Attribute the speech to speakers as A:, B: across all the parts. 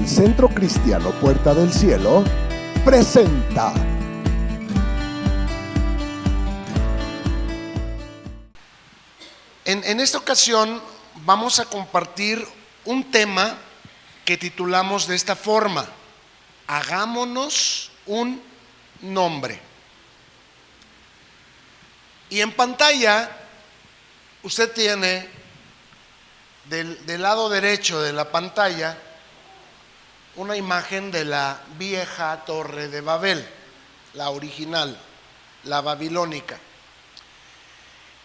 A: El Centro Cristiano Puerta del Cielo presenta
B: En esta ocasión vamos a compartir un tema que titulamos de esta forma: hagámonos un nombre. Y en pantalla usted tiene del lado derecho de la pantalla una imagen de la vieja Torre de Babel, la original, la babilónica.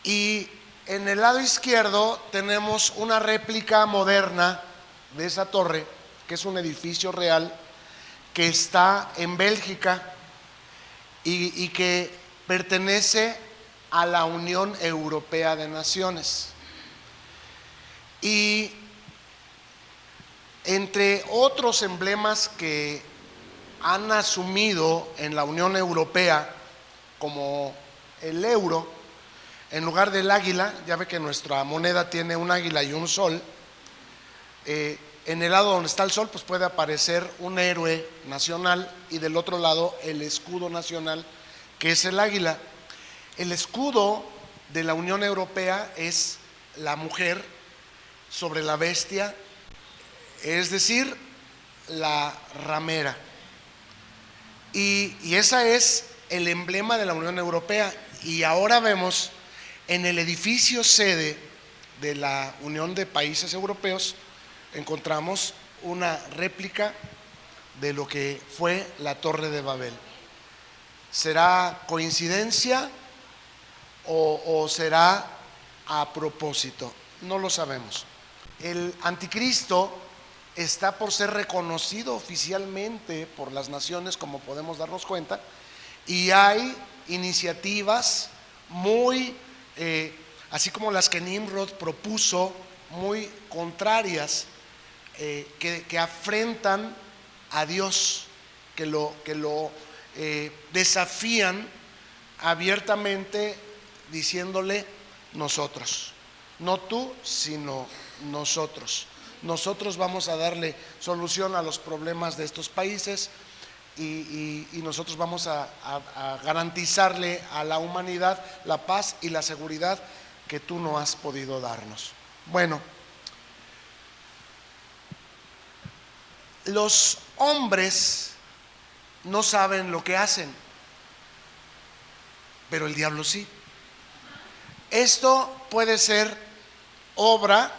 B: Y en el lado izquierdo tenemos una réplica moderna de esa torre, que es un edificio real que está en Bélgica y que pertenece a la Unión Europea de Naciones. Y entre otros emblemas que han asumido en la Unión Europea, como el euro, en lugar del águila, ya ve que nuestra moneda tiene un águila y un sol, en el lado donde está el sol pues puede aparecer un héroe nacional, y del otro lado el escudo nacional, que es el águila. El escudo de la Unión Europea es la mujer sobre la bestia, es decir, la ramera. Y ese es el emblema de la Unión Europea. Y ahora vemos en el edificio sede de la Unión de Países Europeos, encontramos una réplica de lo que fue la Torre de Babel. ¿Será coincidencia o será a propósito? No lo sabemos. El anticristo está por ser reconocido oficialmente por las naciones, como podemos darnos cuenta, y hay iniciativas muy, así como las que Nimrod propuso, muy contrarias, que afrentan a Dios, que lo desafían abiertamente, diciéndole: nosotros, no tú, sino nosotros. Nosotros vamos a darle solución a los problemas de estos países y nosotros vamos a garantizarle a la humanidad la paz y la seguridad que tú no has podido darnos. Bueno, los hombres no saben lo que hacen, pero el diablo sí. Esto puede ser obra,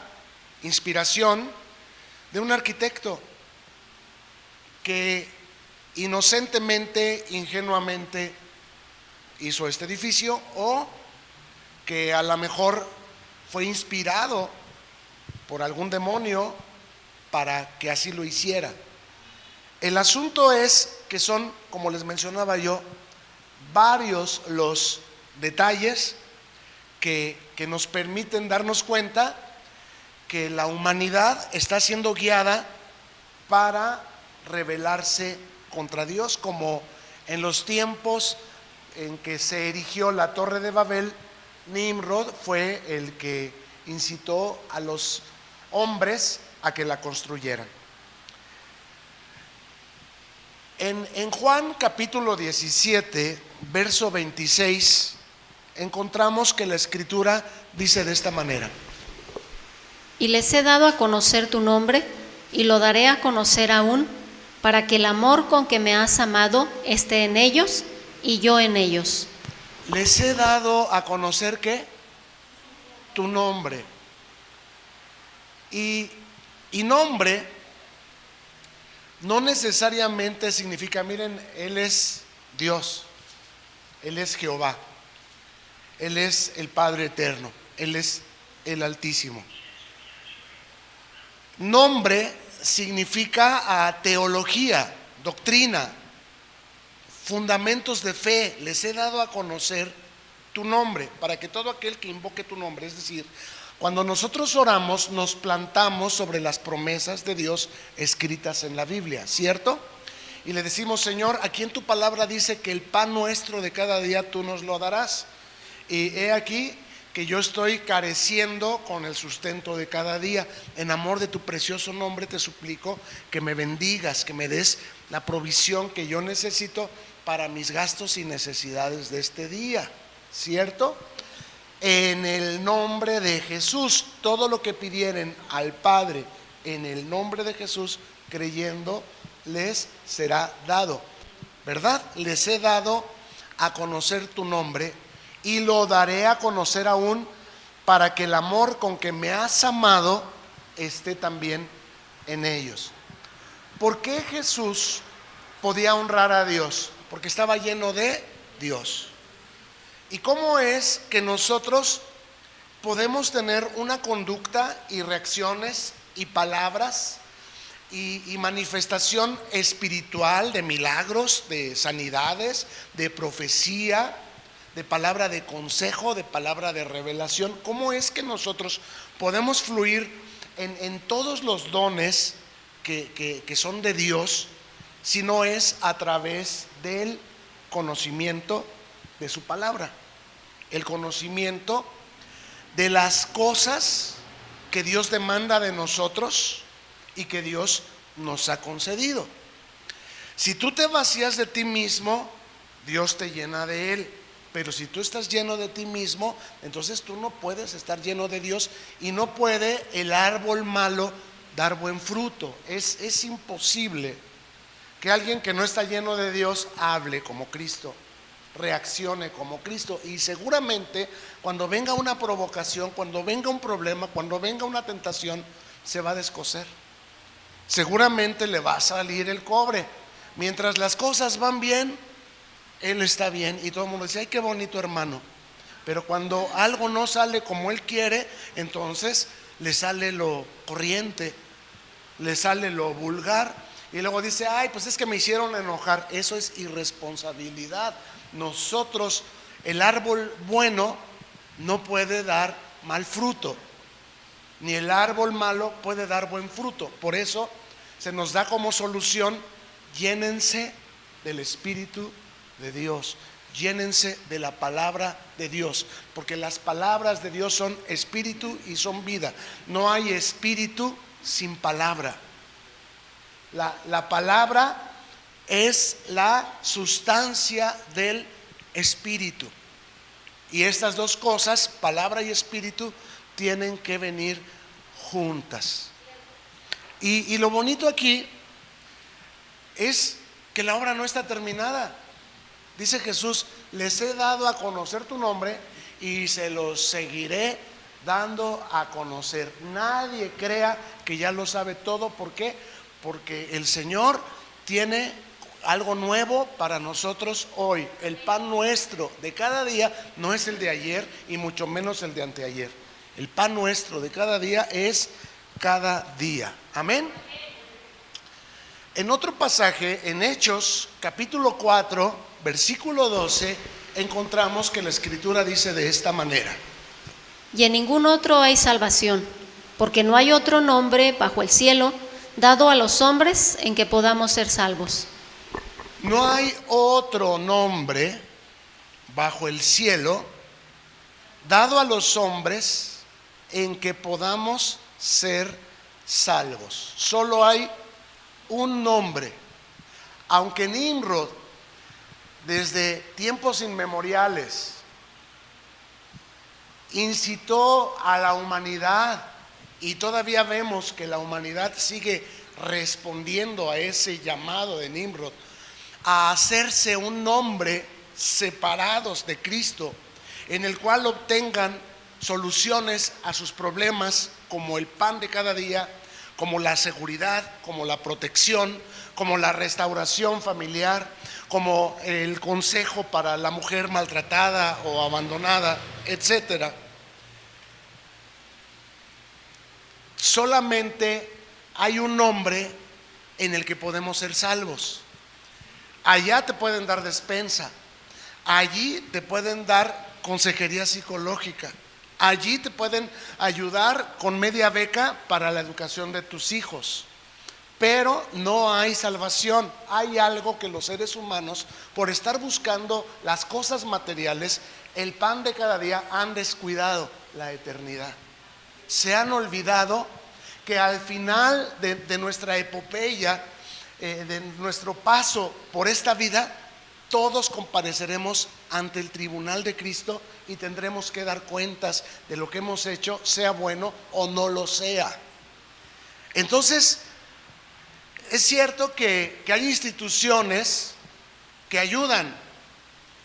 B: inspiración de un arquitecto que inocentemente, ingenuamente hizo este edificio, o que a lo mejor fue inspirado por algún demonio para que así lo hiciera. El asunto es que son, como les mencionaba yo, varios los detalles que nos permiten darnos cuenta que la humanidad está siendo guiada para rebelarse contra Dios, como en los tiempos en que se erigió la Torre de Babel. Nimrod fue el que incitó a los hombres a que la construyeran. En Juan capítulo 17, verso 26, encontramos que la Escritura dice de esta manera:
C: y les he dado a conocer tu nombre, y lo daré a conocer aún, para que el amor con que me has amado esté en ellos y yo en ellos.
B: Les he dado a conocer, ¿qué? Tu nombre. Y nombre no necesariamente significa, miren, Él es Dios, Él es Jehová, Él es el Padre Eterno, Él es el Altísimo. Nombre significa teología, doctrina, fundamentos de fe. Les he dado a conocer tu nombre, para que todo aquel que invoque tu nombre, es decir, cuando nosotros oramos, nos plantamos sobre las promesas de Dios escritas en la Biblia, ¿cierto? Y le decimos: Señor, aquí en tu palabra dice que el pan nuestro de cada día tú nos lo darás. Y he aquí que yo estoy careciendo con el sustento de cada día. En amor de tu precioso nombre te suplico que me bendigas, que me des la provisión que yo necesito para mis gastos y necesidades de este día, ¿cierto? En el nombre de Jesús, todo lo que pidieren al Padre en el nombre de Jesús, creyendo, les será dado, ¿verdad? Les he dado a conocer tu nombre y lo daré a conocer aún, para que el amor con que me has amado esté también en ellos. ¿Por qué Jesús podía honrar a Dios? Porque estaba lleno de Dios. ¿Y cómo es que nosotros podemos tener una conducta y reacciones y palabras y manifestación espiritual de milagros, de sanidades, de profecía, de palabra de consejo, de palabra de revelación? ¿Cómo es que nosotros podemos fluir en todos los dones que son de Dios, si no es a través del conocimiento de su palabra? El conocimiento de las cosas que Dios demanda de nosotros y que Dios nos ha concedido. Si tú te vacías de ti mismo, Dios te llena de Él. Pero si tú estás lleno de ti mismo, entonces tú no puedes estar lleno de Dios, y no puede el árbol malo dar buen fruto. Es imposible que alguien que no está lleno de Dios hable como Cristo, reaccione como Cristo. Y seguramente cuando venga una provocación, cuando venga un problema, cuando venga una tentación, se va a descoser. Seguramente le va a salir el cobre. Mientras las cosas van bien, él está bien, y todo el mundo dice: ay, qué bonito hermano. Pero cuando algo no sale como él quiere, entonces le sale lo corriente, le sale lo vulgar, y luego dice: ay, pues es que me hicieron enojar. Eso es irresponsabilidad. Nosotros, el árbol bueno no puede dar mal fruto, ni el árbol malo puede dar buen fruto. Por eso se nos da como solución: llénense del Espíritu de Dios, llénense de la palabra de Dios, porque las palabras de Dios son espíritu y son vida. No hay espíritu sin palabra. La palabra es la sustancia del espíritu, y estas dos cosas, palabra y espíritu, tienen que venir juntas. Y lo bonito aquí es que la obra no está terminada. Dice Jesús: les he dado a conocer tu nombre y se los seguiré dando a conocer. Nadie crea que ya lo sabe todo. ¿Por qué? Porque el Señor tiene algo nuevo para nosotros hoy. El pan nuestro de cada día no es el de ayer, y mucho menos el de anteayer. El pan nuestro de cada día es cada día. Amén. En otro pasaje, en Hechos capítulo 4, versículo 12, encontramos que la Escritura dice de esta manera:
C: Y en ningún otro hay salvación, porque no hay otro nombre bajo el cielo dado a los hombres en que podamos ser salvos.
B: No hay otro nombre bajo el cielo dado a los hombres en que podamos ser salvos. Solo hay un nombre. Aunque Nimrod, desde tiempos inmemoriales, incitó a la humanidad, y todavía vemos que la humanidad sigue respondiendo a ese llamado de Nimrod, a hacerse un nombre separados de Cristo, en el cual obtengan soluciones a sus problemas, como el pan de cada día, como la seguridad, como la protección, como la restauración familiar, como el consejo para la mujer maltratada o abandonada, etcétera. Solamente hay un nombre en el que podemos ser salvos. Allá te pueden dar despensa, allí te pueden dar consejería psicológica, allí te pueden ayudar con media beca para la educación de tus hijos. Pero no hay salvación. Hay algo que los seres humanos, por estar buscando las cosas materiales, el pan de cada día, han descuidado la eternidad. Se han olvidado que al final de nuestra epopeya, de nuestro paso por esta vida, todos compareceremos ante el tribunal de Cristo y tendremos que dar cuentas de lo que hemos hecho, sea bueno o no lo sea. Entonces, es cierto que hay instituciones que ayudan,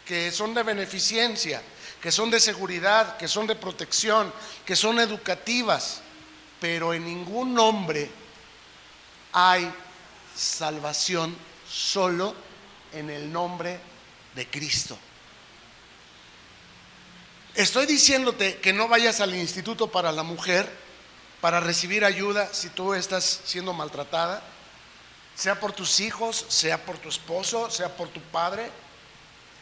B: que son de beneficencia, que son de seguridad, que son de protección, que son educativas, pero en ningún nombre hay salvación, solo en el nombre de Cristo. Estoy diciéndote que no vayas al Instituto para la Mujer para recibir ayuda si tú estás siendo maltratada, sea por tus hijos, sea por tu esposo, sea por tu padre.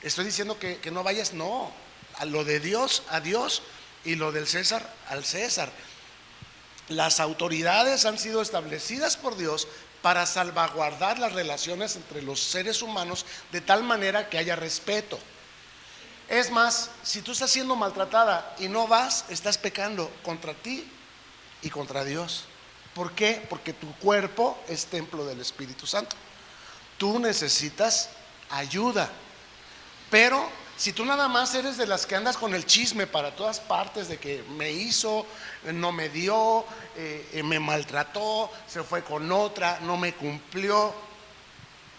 B: Estoy diciendo que no vayas, no, a lo de Dios, a Dios, y lo del César, al César. Las autoridades han sido establecidas por Dios para salvaguardar las relaciones entre los seres humanos de tal manera que haya respeto. Es más, si tú estás siendo maltratada y no vas, estás pecando contra ti y contra Dios. ¿Por qué? Porque tu cuerpo es templo del Espíritu Santo. Tú necesitas ayuda. Pero si tú nada más eres de las que andas con el chisme para todas partes, de que me hizo, no me dio, me maltrató, se fue con otra, no me cumplió,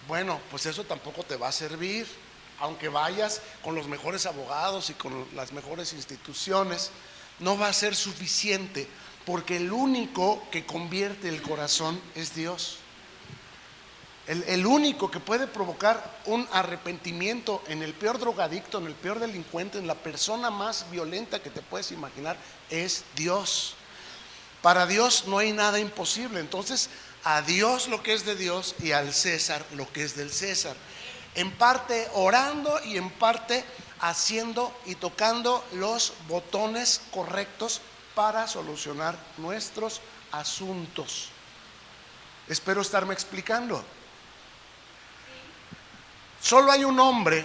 B: bueno, pues eso tampoco te va a servir. Aunque vayas con los mejores abogados y con las mejores instituciones, no va a ser suficiente, porque el único que convierte el corazón es Dios. El único que puede provocar un arrepentimiento en el peor drogadicto, en el peor delincuente, en la persona más violenta que te puedes imaginar, es Dios. Para Dios no hay nada imposible. Entonces, a Dios lo que es de Dios y al César lo que es del César. En parte orando y en parte haciendo y tocando los botones correctos para solucionar nuestros asuntos. Espero estarme explicando. Solo hay un nombre,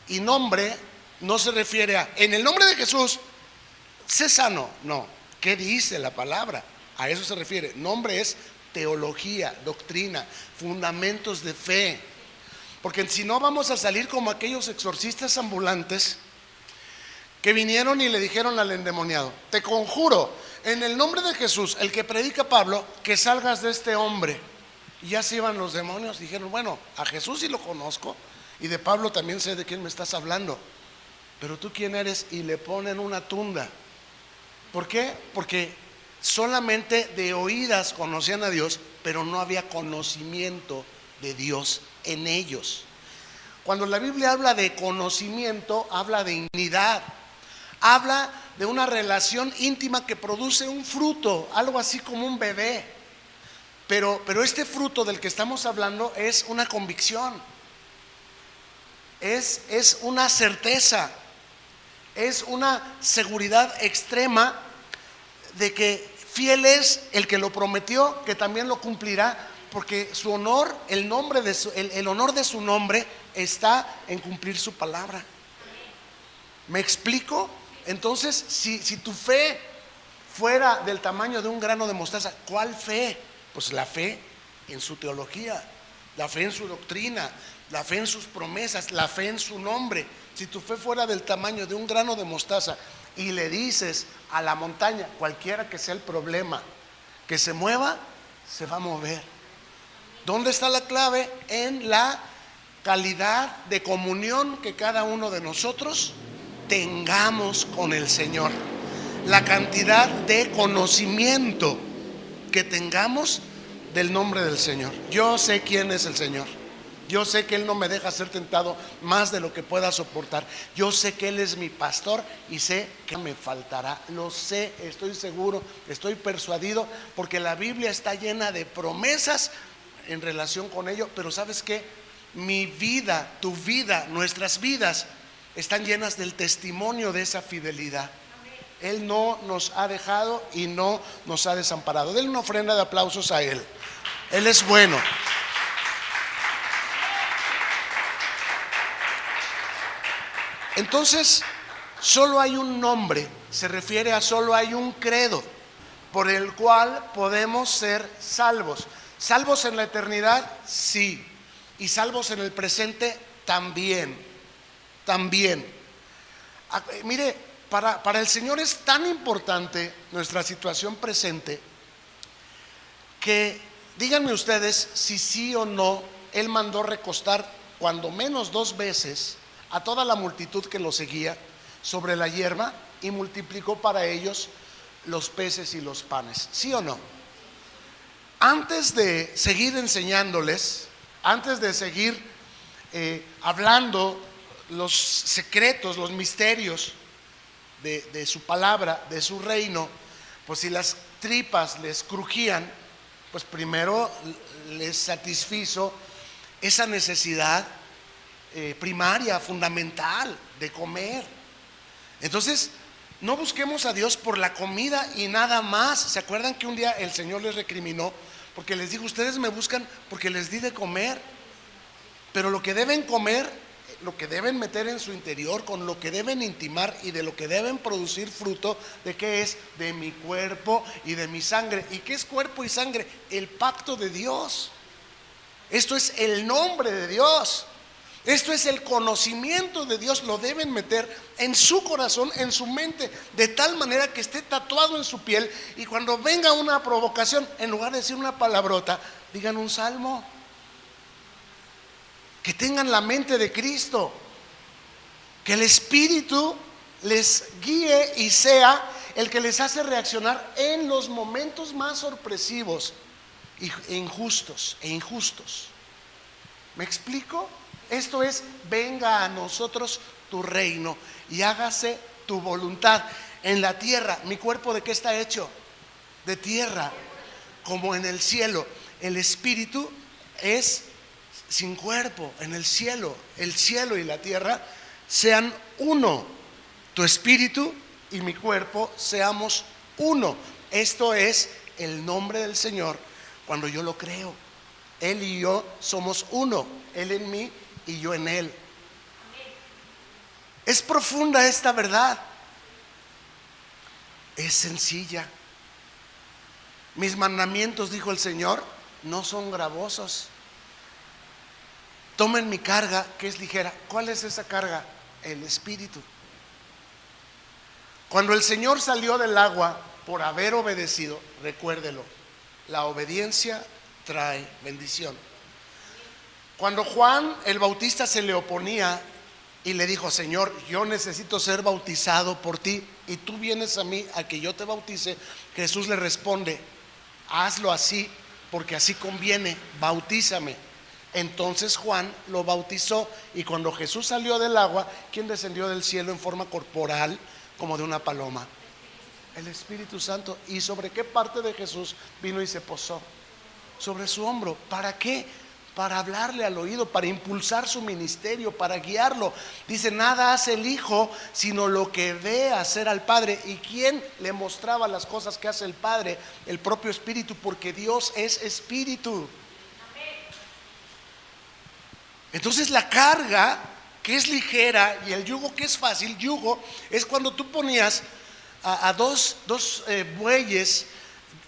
B: y nombre no se refiere a, en el nombre de Jesús, sé sano. No, ¿qué dice la palabra? A eso se refiere. Nombre es teología, doctrina, fundamentos de fe. Porque si no, vamos a salir como aquellos exorcistas ambulantes que vinieron y le dijeron al endemoniado: te conjuro en el nombre de Jesús, el que predica Pablo, que salgas de este hombre. Y ya se iban los demonios. Dijeron: bueno, a Jesús sí lo conozco, y de Pablo también sé de quién me estás hablando, pero tú quién eres. Y le ponen una tunda. ¿Por qué? Porque solamente de oídas conocían a Dios, pero no había conocimiento de Dios en ellos. Cuando la Biblia habla de conocimiento, habla de intimidad, habla de una relación íntima que produce un fruto, algo así como un bebé. Pero este fruto del que estamos hablando es una convicción, es una certeza, es una seguridad extrema de que fiel es el que lo prometió, que también lo cumplirá, porque su honor, el honor de su nombre está en cumplir su palabra. ¿Me explico? Entonces, si tu fe fuera del tamaño de un grano de mostaza, ¿cuál fe? Pues la fe en su teología, la fe en su doctrina, la fe en sus promesas, la fe en su nombre. Si tu fe fuera del tamaño de un grano de mostaza y le dices a la montaña, cualquiera que sea el problema, que se mueva, se va a mover. ¿Dónde está la clave? En la calidad de comunión que cada uno de nosotros tengamos con el Señor, la cantidad de conocimiento que tengamos del nombre del Señor. Yo sé quién es el Señor. Yo sé que Él no me deja ser tentado más de lo que pueda soportar. Yo sé que Él es mi pastor y sé que me faltará. Lo sé, estoy seguro, estoy persuadido, porque la Biblia está llena de promesas en relación con ello. Pero ¿sabes qué? Mi vida, tu vida, nuestras vidas están llenas del testimonio de esa fidelidad. Él no nos ha dejado y no nos ha desamparado. Denle una ofrenda de aplausos a Él. Él es bueno. Entonces, solo hay un nombre, se refiere a solo hay un credo por el cual podemos ser salvos. ¿Salvos en la eternidad? Sí. ¿Y salvos en el presente? También. Mire, para el Señor es tan importante nuestra situación presente que díganme ustedes si sí o no Él mandó recostar cuando menos 2 veces a toda la multitud que lo seguía sobre la hierba y multiplicó para ellos los peces y los panes. ¿Sí o no? Antes de seguir enseñándoles, antes de seguir hablando los secretos, los misterios de su palabra, de su reino, pues si las tripas les crujían, pues primero les satisfizo esa necesidad primaria, fundamental de comer. Entonces, no busquemos a Dios por la comida y nada más. ¿Se acuerdan que un día el Señor les recriminó? Porque les dijo, ustedes me buscan porque les di de comer, pero lo que deben comer, lo que deben meter en su interior, con lo que deben intimar y de lo que deben producir fruto, ¿de qué es? De mi cuerpo y de mi sangre. ¿Y qué es cuerpo y sangre? El pacto de Dios. Esto es el nombre de Dios. Esto es el conocimiento de Dios. Lo deben meter en su corazón, en su mente, de tal manera que esté tatuado en su piel, y cuando venga una provocación, en lugar de decir una palabrota, digan un salmo. Que tengan la mente de Cristo, que el Espíritu les guíe y sea el que les hace reaccionar en los momentos más sorpresivos e injustos. ¿Me explico? Esto es, venga a nosotros tu reino y hágase tu voluntad en la tierra. ¿Mi cuerpo de qué está hecho? De tierra, como en el cielo. El Espíritu es sin cuerpo en el cielo. El cielo y la tierra sean uno. Tu espíritu y mi cuerpo seamos uno. Esto es el nombre del Señor cuando yo lo creo. Él y yo somos uno. Él en mí y yo en Él. Es profunda esta verdad. Es sencilla. Mis mandamientos, dijo el Señor, no son gravosos. Tomen mi carga, que es ligera. ¿Cuál es esa carga? El Espíritu. Cuando el Señor salió del agua por haber obedecido, recuérdelo, la obediencia trae bendición. Cuando Juan el Bautista se le oponía y le dijo, Señor, yo necesito ser bautizado por ti y tú vienes a mí a que yo te bautice, Jesús le responde, hazlo así porque así conviene, bautízame. Entonces Juan lo bautizó, y cuando Jesús salió del agua, ¿quién descendió del cielo en forma corporal como de una paloma? El Espíritu Santo. ¿Y sobre qué parte de Jesús vino y se posó? Sobre su hombro. ¿Para qué? Para hablarle al oído, para impulsar su ministerio, para guiarlo. Dice, nada hace el Hijo sino lo que ve hacer al Padre. ¿Y quién le mostraba las cosas que hace el Padre? El propio Espíritu, porque Dios es Espíritu. Entonces la carga que es ligera y el yugo que es fácil, yugo es cuando tú ponías a dos bueyes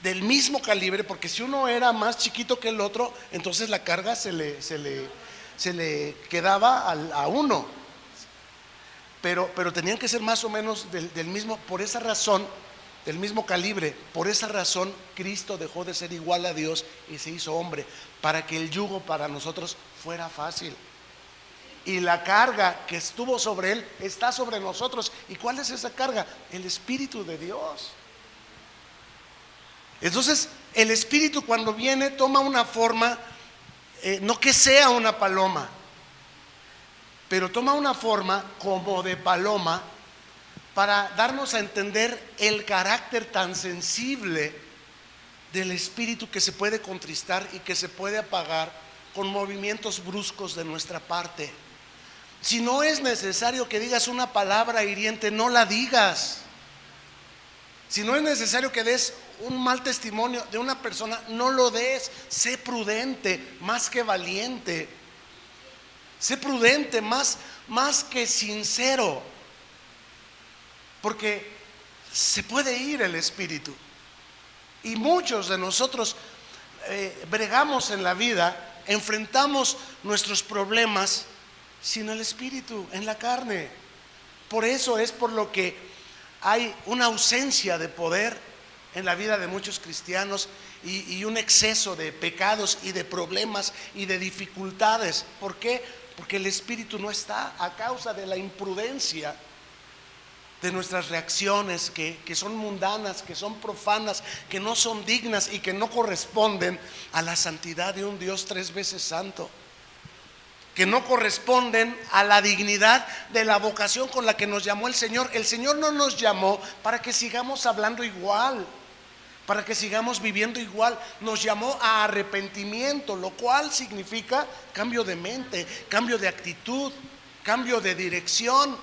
B: del mismo calibre, porque si uno era más chiquito que el otro, entonces la carga se le quedaba a uno, pero tenían que ser más o menos del mismo, por esa razón, del mismo calibre. Por esa razón Cristo dejó de ser igual a Dios y se hizo hombre, para que el yugo para nosotros fuera fácil. Y la carga que estuvo sobre Él está sobre nosotros. ¿Y cuál es esa carga? El Espíritu de Dios. Entonces el Espíritu, cuando viene, toma una forma, no que sea una paloma, pero toma una forma como de paloma, para darnos a entender el carácter tan sensible del Espíritu, que se puede contristar y que se puede apagar con movimientos bruscos de nuestra parte. Si no es necesario que digas una palabra hiriente, no la digas. Si no es necesario que des un mal testimonio de una persona, no lo des. Sé prudente más que valiente. Sé prudente más más que sincero, porque se puede ir el espíritu. Y muchos de nosotros bregamos en la vida, enfrentamos nuestros problemas sin el espíritu, en la carne. Por eso es por lo que hay una ausencia de poder en la vida de muchos cristianos y un exceso de pecados y de problemas y de dificultades. ¿Por qué? Porque el espíritu no está, a causa de la imprudencia de nuestras reacciones que son mundanas, que son profanas, que no son dignas y que no corresponden a la santidad de un Dios 3 veces santo, que no corresponden a la dignidad de la vocación con la que nos llamó el Señor. El Señor no nos llamó para que sigamos hablando igual, para que sigamos viviendo igual. Nos llamó a arrepentimiento, lo cual significa cambio de mente, cambio de actitud, cambio de dirección,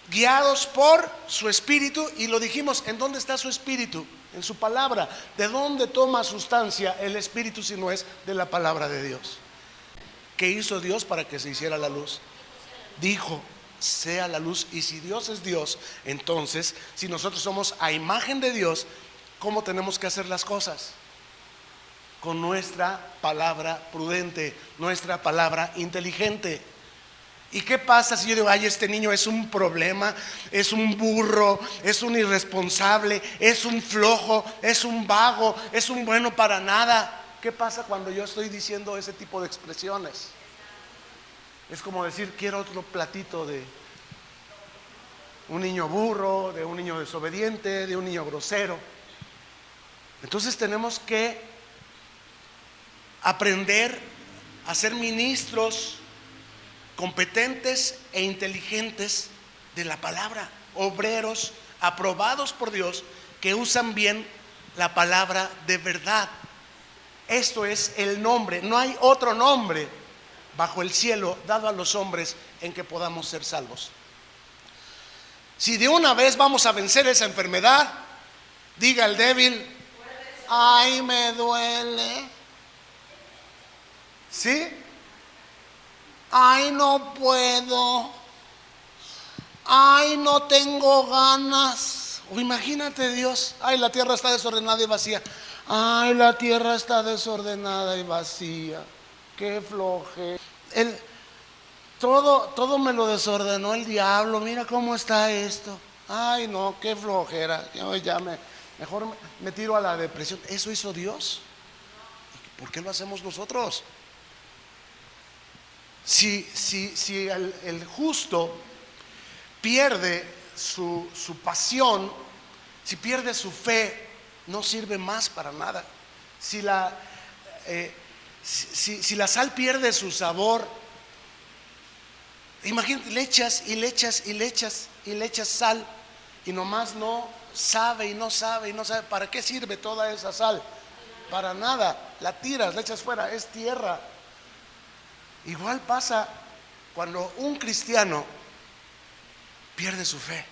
B: guiados por su espíritu. Y lo dijimos, ¿en dónde está su espíritu? En su palabra. ¿De dónde toma sustancia el espíritu si no es de la palabra de Dios? ¿Qué hizo Dios para que se hiciera la luz? Dijo, sea la luz. Y si Dios es Dios, entonces, si nosotros somos a imagen de Dios, ¿cómo tenemos que hacer las cosas? Con nuestra palabra prudente, nuestra palabra inteligente. ¿Y qué pasa si yo digo, ay, este niño es un problema, es un burro, es un irresponsable, es un flojo, es un vago, es un bueno para nada? ¿Qué pasa cuando yo estoy diciendo ese tipo de expresiones? Es como decir, quiero otro platito de un niño burro, de un niño desobediente, de un niño grosero. Entonces tenemos que aprender a ser ministros competentes e inteligentes de la palabra, obreros aprobados por Dios que usan bien la palabra de verdad. Esto es el nombre, no hay otro nombre bajo el cielo dado a los hombres en que podamos ser salvos. Si de una vez vamos a vencer esa enfermedad, diga el débil, ay, me duele. ¿Sí? Ay, no puedo. Ay, no tengo ganas. O imagínate Dios, ay, la tierra está desordenada y vacía. Ay, la tierra está desordenada y vacía. Qué floje. Todo me lo desordenó el diablo. Mira cómo está esto. Ay, no, qué flojera. Mejor me tiro a la depresión. ¿Eso hizo Dios? ¿Por qué lo hacemos nosotros? Si el justo pierde su pasión, si pierde su fe, no sirve más para nada. Si la sal pierde su sabor, imagínate, le echas y le echas y le echas y le echas sal y nomás no sabe y no sabe y no sabe. ¿Para qué sirve toda esa sal? Para nada. La tiras, la echas fuera, es tierra. Igual pasa cuando un cristiano pierde su fe.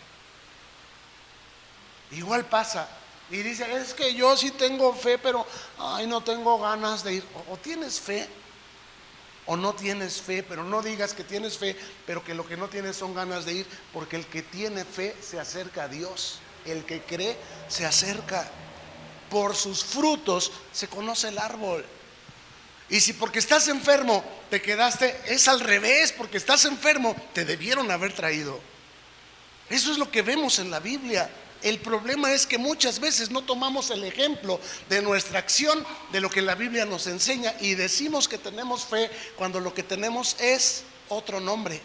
B: Igual pasa y dice, es que yo sí tengo fe, pero ay, no tengo ganas de ir. O tienes fe o no tienes fe, pero no digas que tienes fe, pero que lo que no tienes son ganas de ir, porque el que tiene fe se acerca a Dios. El que cree se acerca. Por sus frutos se conoce el árbol. Y si porque estás enfermo te quedaste, es al revés, porque estás enfermo te debieron haber traído. Eso es lo que vemos en la Biblia. El problema es que muchas veces no tomamos el ejemplo de nuestra acción, de lo que la Biblia nos enseña, y decimos que tenemos fe cuando lo que tenemos es otro nombre,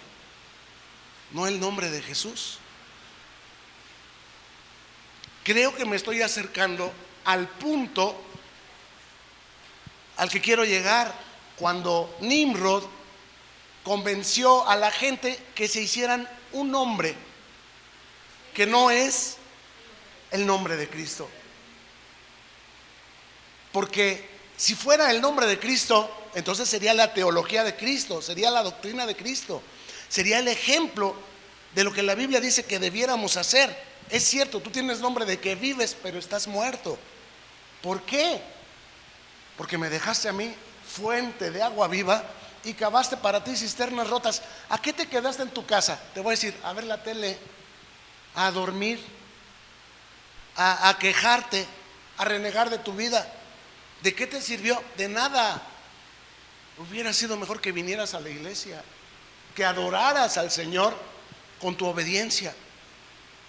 B: no el nombre de Jesús. Creo que me estoy acercando al punto al que quiero llegar, cuando Nimrod convenció a la gente que se hicieran un nombre que no es el nombre de Cristo. Porque si fuera el nombre de Cristo, entonces sería la teología de Cristo, sería la doctrina de Cristo, sería el ejemplo de lo que la Biblia dice que debiéramos hacer. Es cierto, tú tienes nombre de que vives, pero estás muerto. ¿Por qué? Porque me dejaste a mí fuente de agua viva y cavaste para ti cisternas rotas. ¿A qué te quedaste en tu casa? Te voy a decir, a ver la tele, a dormir, a quejarte, a renegar de tu vida. ¿De qué te sirvió? De nada. Hubiera sido mejor que vinieras a la iglesia, que adoraras al Señor con tu obediencia.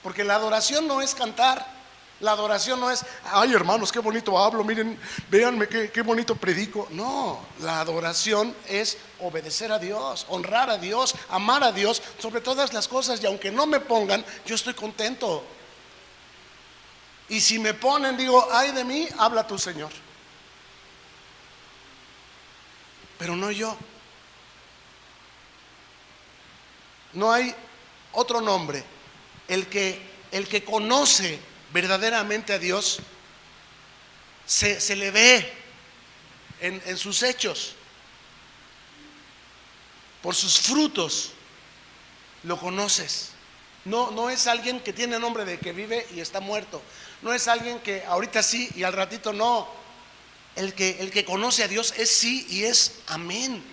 B: Porque la adoración no es cantar. La adoración no es, ay hermanos, qué bonito hablo, miren, véanme qué bonito predico. No, la adoración es obedecer a Dios, honrar a Dios, amar a Dios sobre todas las cosas. Y aunque no me pongan, yo estoy contento. Y si me ponen, digo, ay de mí, habla tu Señor. Pero no yo. No hay otro nombre. El que conoce verdaderamente a Dios se le ve en sus hechos. Por sus frutos lo conoces. No es alguien que tiene nombre de que vive y está muerto. No es alguien que ahorita sí y al ratito no. El que conoce a Dios es sí y es amén.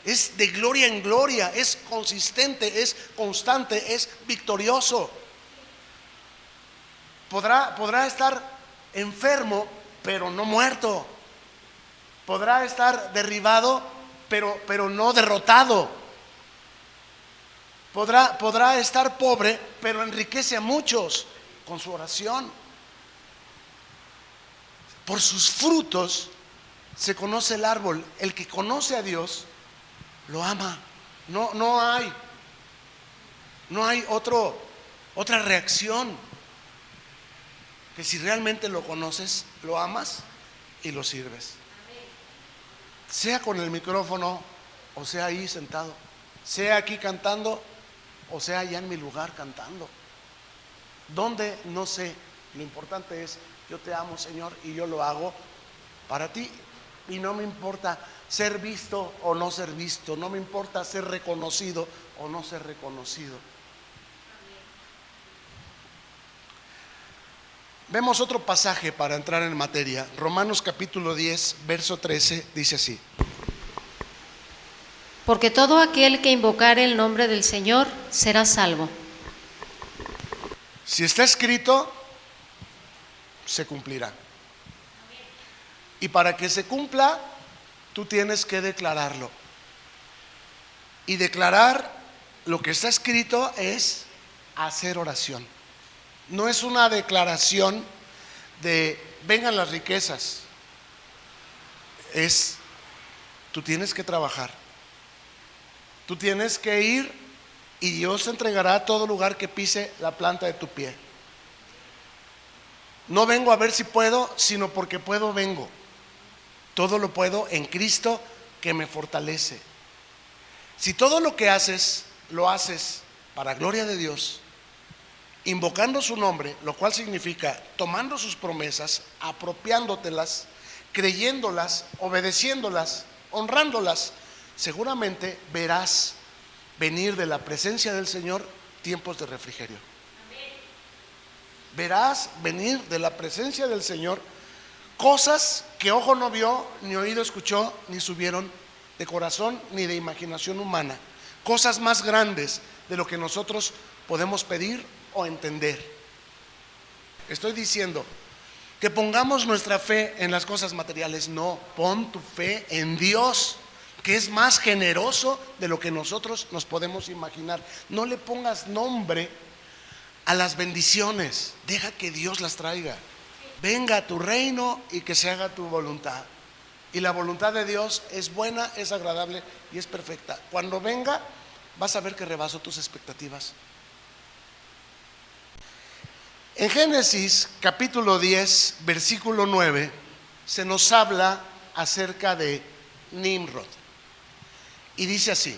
B: Es de gloria en gloria, es consistente, es constante, es victorioso. Podrá estar enfermo, pero no muerto. Podrá estar derribado, pero no derrotado. Podrá estar pobre, pero enriquece a muchos con su oración. Por sus frutos se conoce el árbol. El que conoce a Dios lo ama. No hay otra reacción que si realmente lo conoces, lo amas y lo sirves. Sea con el micrófono o sea ahí sentado, sea aquí cantando o sea allá en mi lugar cantando. ¿Dónde? No sé. Lo importante es, yo te amo, Señor, y yo lo hago para ti. Y no me importa ser visto o no ser visto. No me importa ser reconocido o no ser reconocido. Vemos otro pasaje para entrar en materia. Romanos capítulo 10, verso 13, dice así:
C: Porque todo aquel que invocare el nombre del Señor será salvo.
B: Si está escrito, se cumplirá. Y para que se cumpla, tú tienes que declararlo. Y declarar lo que está escrito es hacer oración. No es una declaración de vengan las riquezas. Tú tienes que trabajar. Tú tienes que ir y Dios te entregará a todo lugar que pise la planta de tu pie. No vengo a ver si puedo, sino porque puedo vengo. Todo lo puedo en Cristo que me fortalece. Si todo lo que haces, lo haces para gloria de Dios, invocando su nombre, lo cual significa tomando sus promesas, apropiándotelas, creyéndolas, obedeciéndolas, honrándolas, seguramente verás venir de la presencia del Señor tiempos de refrigerio. Verás venir de la presencia del Señor cosas que ojo no vio, ni oído escuchó, ni subieron de corazón ni de imaginación humana. Cosas más grandes de lo que nosotros podemos pedir o entender. Estoy diciendo que pongamos nuestra fe en las cosas materiales. No, pon tu fe en Dios, que es más generoso de lo que nosotros nos podemos imaginar. No le pongas nombre a las bendiciones, deja que Dios las traiga. Venga a tu reino y que se haga tu voluntad. Y la voluntad de Dios es buena, es agradable y es perfecta. Cuando venga, vas a ver que rebasó tus expectativas. En Génesis capítulo 10, versículo 9, se nos habla acerca de Nimrod. Y dice así: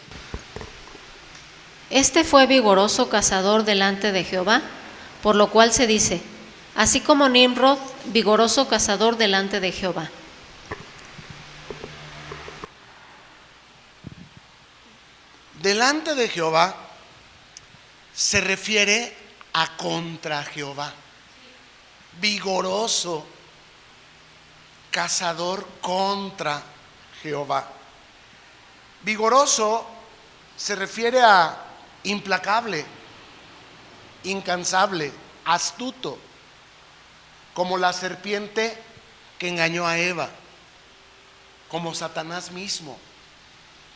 C: Este fue vigoroso cazador delante de Jehová, por lo cual se dice, así como Nimrod, vigoroso cazador delante de Jehová.
B: Delante de Jehová se refiere a contra Jehová. Vigoroso cazador contra Jehová. Vigoroso se refiere a implacable, incansable, astuto, como la serpiente que engañó a Eva, como Satanás mismo,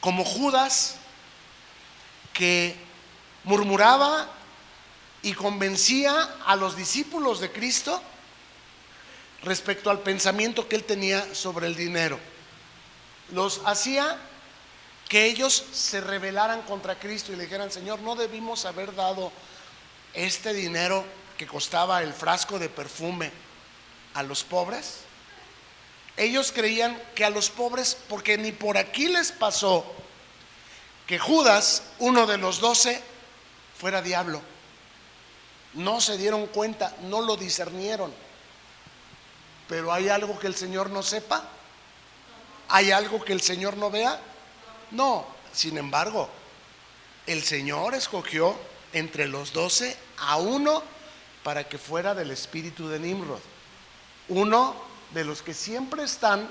B: como Judas que murmuraba y convencía a los discípulos de Cristo respecto al pensamiento que él tenía sobre el dinero. Los hacía que ellos se rebelaran contra Cristo y le dijeran: Señor, ¿no debimos haber dado este dinero que costaba el frasco de perfume a los pobres? Ellos creían que a los pobres, porque ni por aquí les pasó que Judas, uno de los 12, fuera diablo. No se dieron cuenta, no lo discernieron. Pero ¿hay algo que el Señor no sepa? ¿Hay algo que el Señor no vea? No. Sin embargo, el Señor escogió entre los 12 a uno para que fuera del espíritu de Nimrod, uno de los que siempre están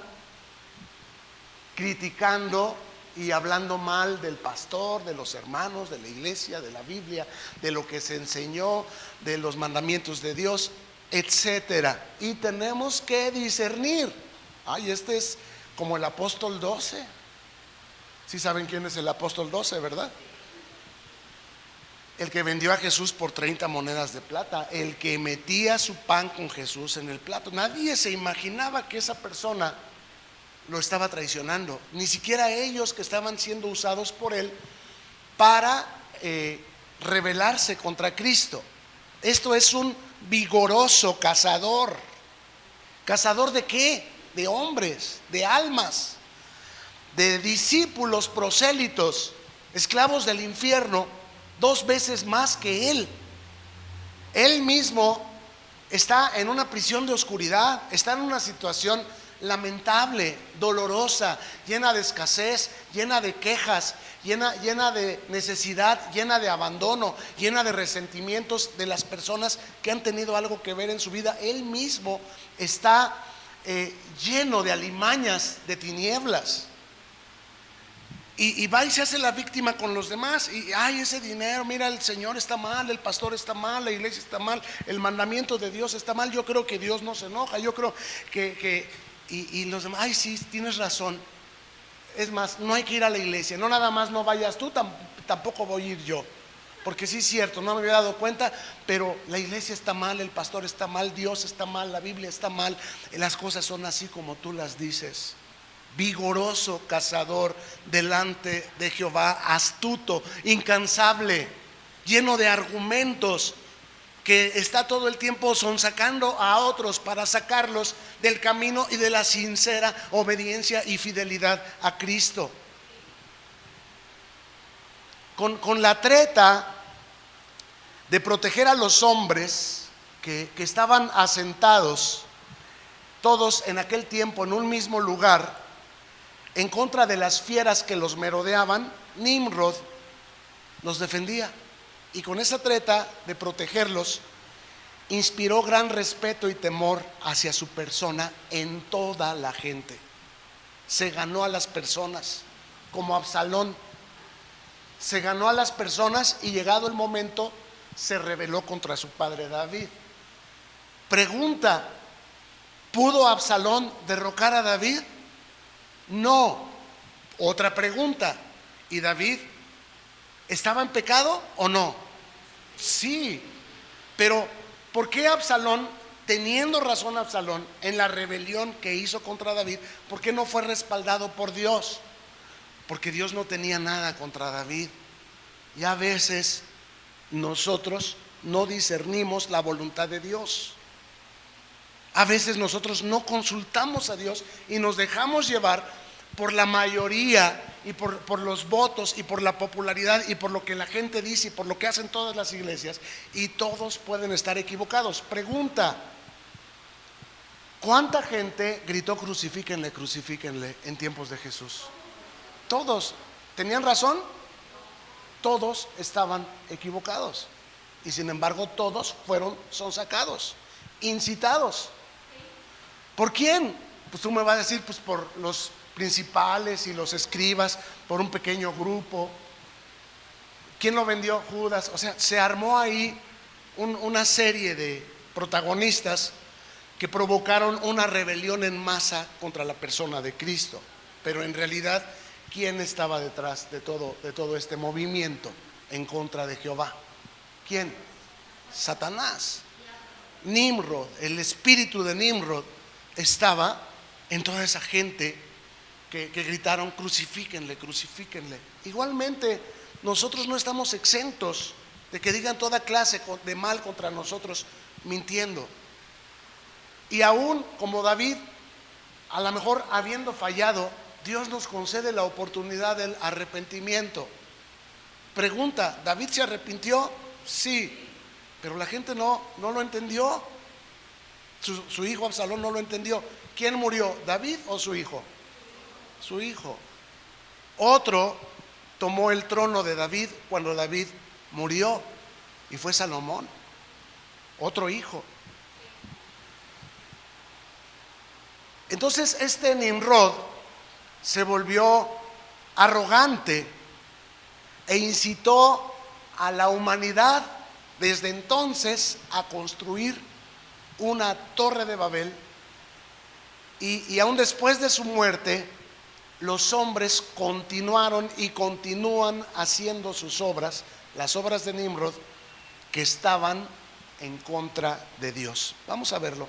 B: criticando y hablando mal del pastor, de los hermanos, de la iglesia, de la Biblia, de lo que se enseñó, de los mandamientos de Dios, etcétera. Y tenemos que discernir. Ay, este es como el apóstol 12. ¿Sí saben quién es el apóstol 12, verdad? El que vendió a Jesús por 30 monedas de plata, el que metía su pan con Jesús en el plato. Nadie se imaginaba que esa persona lo estaba traicionando, ni siquiera ellos que estaban siendo usados por él para rebelarse contra Cristo. Esto es un vigoroso cazador. ¿Cazador de qué? De hombres, de almas, de discípulos prosélitos, esclavos del infierno, 2 veces más que él. Él mismo está en una prisión de oscuridad, está en una situación lamentable, dolorosa, llena de escasez, llena de quejas, llena de necesidad, llena de abandono, llena de resentimientos de las personas que han tenido algo que ver en su vida. Él mismo está lleno de alimañas, de tinieblas. Y va y se hace la víctima con los demás. Y ay, ese dinero, mira, el Señor está mal, el pastor está mal, la iglesia está mal, el mandamiento de Dios está mal. Yo creo que Dios no se enoja. Yo creo y los demás, ay, sí, tienes razón. Es más, no hay que ir a la iglesia. No, nada más no vayas tú, tampoco voy a ir yo. Porque sí es cierto, no me había dado cuenta, pero la iglesia está mal, el pastor está mal, Dios está mal, la Biblia está mal. Las cosas son así como tú las dices. Vigoroso cazador delante de Jehová, astuto, incansable, lleno de argumentos, que está todo el tiempo sonsacando a otros para sacarlos del camino y de la sincera obediencia y fidelidad a Cristo. Con la treta de proteger a los hombres que estaban asentados todos en aquel tiempo en un mismo lugar, en contra de las fieras que los merodeaban, Nimrod los defendía. Y con esa treta de protegerlos, inspiró gran respeto y temor hacia su persona en toda la gente. Se ganó a las personas, como Absalón. Se ganó a las personas y llegado el momento, se rebeló contra su padre David. Pregunta: ¿pudo Absalón derrocar a David? No. Otra pregunta: ¿y David estaba en pecado o no? Sí. Pero ¿por qué Absalón, teniendo razón Absalón en la rebelión que hizo contra David, por qué no fue respaldado por Dios? Porque Dios no tenía nada contra David. Y a veces nosotros no discernimos la voluntad de Dios. A veces nosotros no consultamos a Dios y nos dejamos llevar por la mayoría y por los votos y por la popularidad y por lo que la gente dice y por lo que hacen todas las iglesias, y todos pueden estar equivocados. Pregunta: ¿cuánta gente gritó crucifíquenle, crucifíquenle en tiempos de Jesús? ¿Todos tenían razón? Todos estaban equivocados. Y sin embargo todos fueron sonsacados, incitados. ¿Por quién? Pues tú me vas a decir, pues por los principales y los escribas por un pequeño grupo. ¿Quién lo vendió? Judas. O sea, se armó ahí una serie de protagonistas que provocaron una rebelión en masa contra la persona de Cristo. Pero en realidad, ¿quién estaba detrás de todo este movimiento en contra de Jehová? ¿Quién? Satanás. Nimrod, el espíritu de Nimrod estaba en toda esa gente que gritaron: crucifíquenle, crucifíquenle. Igualmente, nosotros no estamos exentos de que digan toda clase de mal contra nosotros, mintiendo. Y aún como David, a lo mejor habiendo fallado, Dios nos concede la oportunidad del arrepentimiento. Pregunta: ¿David se arrepintió? Sí, pero la gente no lo entendió. Su hijo Absalón no lo entendió. ¿Quién murió? ¿David o su hijo? Su hijo. Otro tomó el trono de David cuando David murió, y fue Salomón, otro hijo. Entonces este Nimrod se volvió arrogante e incitó a la humanidad desde entonces a construir una torre de Babel, y aún después de su muerte los hombres continuaron y continúan haciendo sus obras, las obras de Nimrod, que estaban en contra de Dios. Vamos a verlo.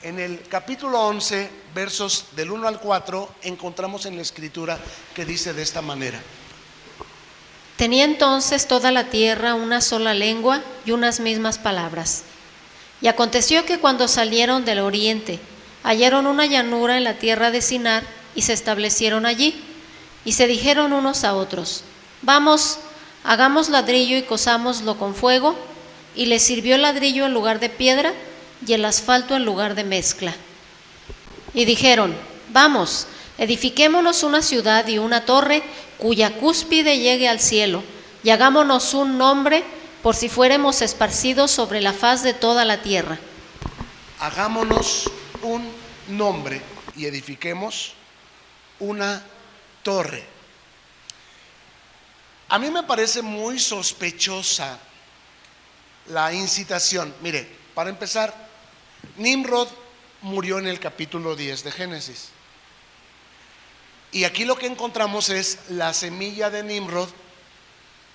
B: En el capítulo 11, versos del 1 al 4, encontramos en la escritura que dice de esta manera:
C: Tenía entonces toda la tierra una sola lengua y unas mismas palabras. Y aconteció que cuando salieron del oriente, hallaron una llanura en la tierra de Sinar y se establecieron allí. Y se dijeron unos a otros: Vamos, hagamos ladrillo y cosámoslo con fuego. Y les sirvió el ladrillo en lugar de piedra y el asfalto en lugar de mezcla. Y dijeron: Vamos, edifiquémonos una ciudad y una torre cuya cúspide llegue al cielo, y hagámonos un nombre por si fuéramos esparcidos sobre la faz de toda la tierra.
B: Hagámonos un nombre y edifiquemos una torre. A mí me parece muy sospechosa la incitación. Mire, para empezar, Nimrod murió en el capítulo 10 de Génesis. Y aquí lo que encontramos es la semilla de Nimrod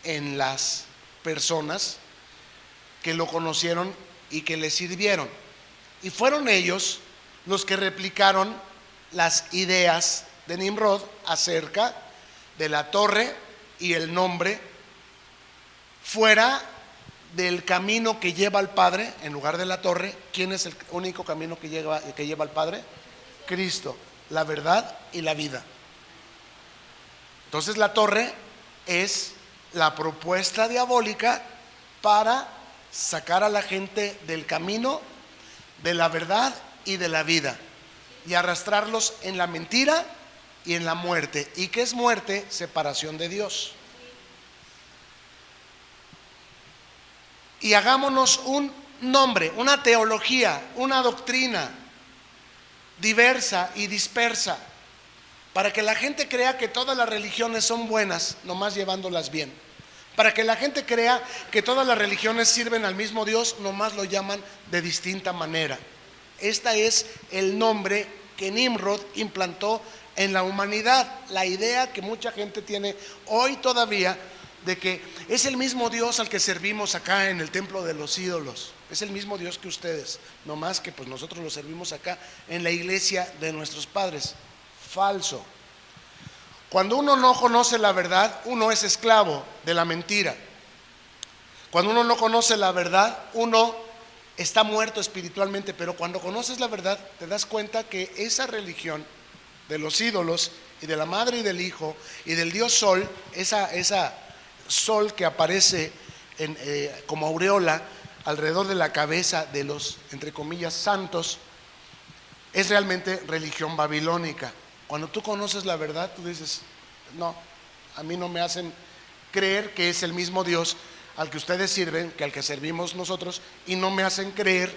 B: en las personas que lo conocieron y que le sirvieron. Y fueron ellos los que replicaron las ideas de Nimrod acerca de la torre y el nombre fuera del camino que lleva al Padre en lugar de la torre. ¿Quién es el único camino que lleva al Padre? Cristo, la verdad y la vida. Entonces la torre es la propuesta diabólica para sacar a la gente del camino de la verdad y de la vida y arrastrarlos en la mentira y en la muerte. ¿Y qué es muerte? Separación de Dios. Y hagámonos un nombre, una teología, una doctrina diversa y dispersa, para que la gente crea que todas las religiones son buenas, nomás llevándolas bien. Para que la gente crea que todas las religiones sirven al mismo Dios, nomás lo llaman de distinta manera. Este es el nombre que Nimrod implantó en la humanidad. La idea que mucha gente tiene hoy todavía de que es el mismo Dios al que servimos acá en el templo de los ídolos. Es el mismo Dios que ustedes, nomás que pues nosotros lo servimos acá en la iglesia de nuestros padres. Falso. Cuando uno no conoce la verdad, uno es esclavo de la mentira. Cuando uno no conoce la verdad, uno está muerto espiritualmente. Pero cuando conoces la verdad, te das cuenta que esa religión de los ídolos y de la madre y del hijo y del dios sol, esa sol que aparece como aureola alrededor de la cabeza de los, entre comillas, santos, es realmente religión babilónica. Cuando tú conoces la verdad, tú dices: no, a mí no me hacen creer que es el mismo Dios al que ustedes sirven, que al que servimos nosotros, y no me hacen creer